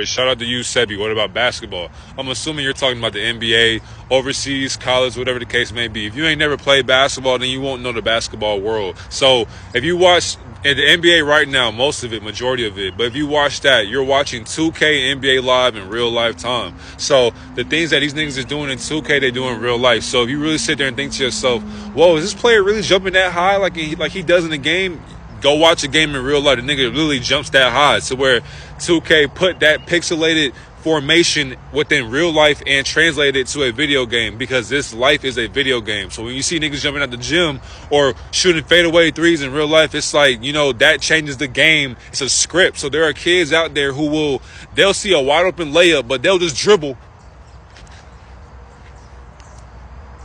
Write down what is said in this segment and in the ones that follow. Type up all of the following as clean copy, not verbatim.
Shout out to you, Sebi. What about basketball? I'm assuming you're talking about the NBA, overseas, college, whatever the case may be. If you ain't never played basketball, then you won't know the basketball world. So if you watch in the NBA right now, most of it, majority of it, but if you watch that, you're watching 2K NBA live in real life time. So the things that these niggas is doing in 2K, they do in real life. So if you really sit there and think to yourself, whoa, is this player really jumping that high like he does in the game? Go watch a game in real life. The nigga literally jumps that high. So where 2K put that pixelated formation within real life and translated it to a video game, because this life is a video game. So when you see niggas jumping at the gym or shooting fadeaway threes in real life, it's like, you know, that changes the game. It's a script. So there are kids out there who they'll see a wide open layup, but they'll just dribble.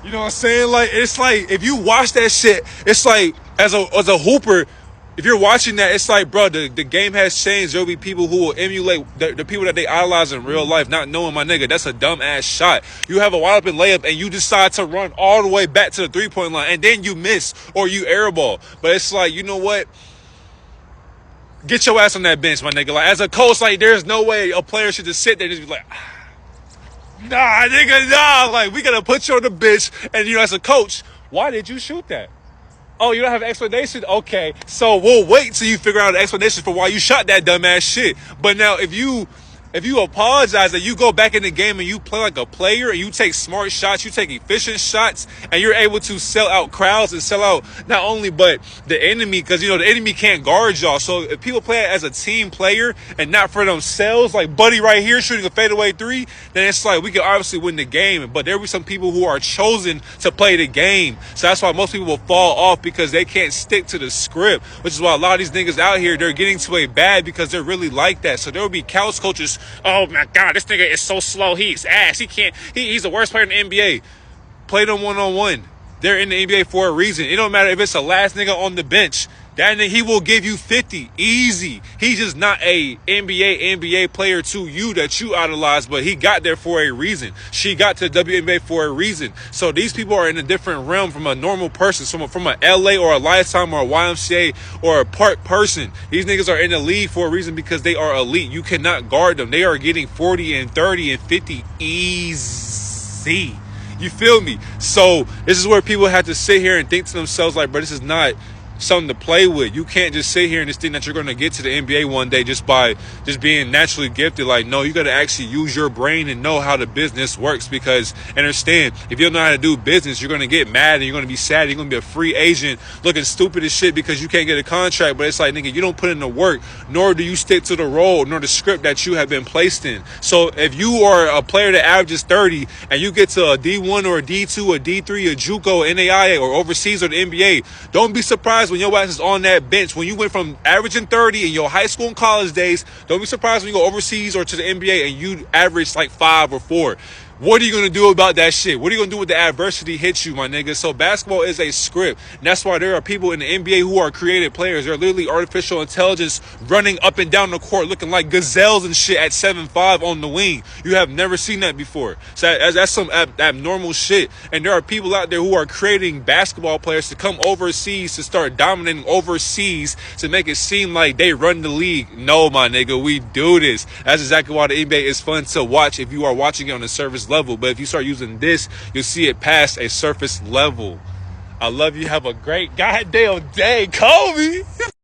You know what I'm saying? Like, it's like, if you watch that shit, it's like, as a hooper, if you're watching that, it's like, bro, the game has changed. There'll be people who will emulate the people that they idolize in real life, not knowing, my nigga, that's a dumb-ass shot. You have a wide-open layup, and you decide to run all the way back to the three-point line, and then you miss, or you airball. But it's like, you know what? Get your ass on that bench, my nigga. Like, as a coach, like, there's no way a player should just sit there and just be like, nah, nigga, nah. Like, we gotta put you on the bench, and, you know, as a coach, why did you shoot that? Oh, you don't have an explanation? Okay, so we'll wait till you figure out an explanation for why you shot that dumbass shit. But now, if you apologize and you go back in the game and you play like a player and you take smart shots, you take efficient shots, and you're able to sell out crowds and sell out not only but the enemy, because, you know, the enemy can't guard y'all. So if people play it as a team player and not for themselves, like Buddy right here shooting a fadeaway three, then it's like we can obviously win the game. But there will be some people who are chosen to play the game. So that's why most people will fall off, because they can't stick to the script, which is why a lot of these niggas out here, they're getting to a bad because they're really like that. So there will be couch coaches. Oh my God, this nigga is so slow. He's ass. He's the worst player in the NBA. Play them one-on-one. They're in the NBA for a reason. It don't matter if it's the last nigga on the bench. That nigga, he will give you 50 easy. He's just not a NBA player to you that you idolize, but he got there for a reason. She got to the WNBA for a reason. So these people are in a different realm from a normal person, from a LA or a Lifetime or a YMCA or a Park person. These niggas are in the league for a reason, because they are elite. You cannot guard them. They are getting 40 and 30 and 50 easy. You feel me? So this is where people have to sit here and think to themselves, like, bro, this is not something to play with. You can't just sit here and just think that you're going to get to the NBA one day just by just being naturally gifted. Like, no, you got to actually use your brain and know how the business works, because understand, if you don't know how to do business, you're going to get mad and you're going to be sad. You're going to be a free agent looking stupid as shit because you can't get a contract. But it's like, nigga, you don't put in the work, nor do you stick to the role, nor the script that you have been placed in. So if you are a player that averages 30 and you get to a D1 or a D2 or D3 or JUCO, NAIA, or overseas or the NBA, don't be surprised when your ass is on that bench. When you went from averaging 30 in your high school and college days, don't be surprised when you go overseas or to the NBA and you average like 5 or 4. What are you going to do about that shit? What are you going to do when the adversity hits you, my nigga? So basketball is a script. And that's why there are people in the NBA who are creative players. They're literally artificial intelligence running up and down the court looking like gazelles and shit at 7'5" on the wing. You have never seen that before. So that's some abnormal shit. And there are people out there who are creating basketball players to come overseas to start dominating overseas to make it seem like they run the league. No, my nigga, we do this. That's exactly why the NBA is fun to watch if you are watching it on a surface level. But if you start using this, you'll see it past a surface level. I love you. Have a great goddamn day, Kobe.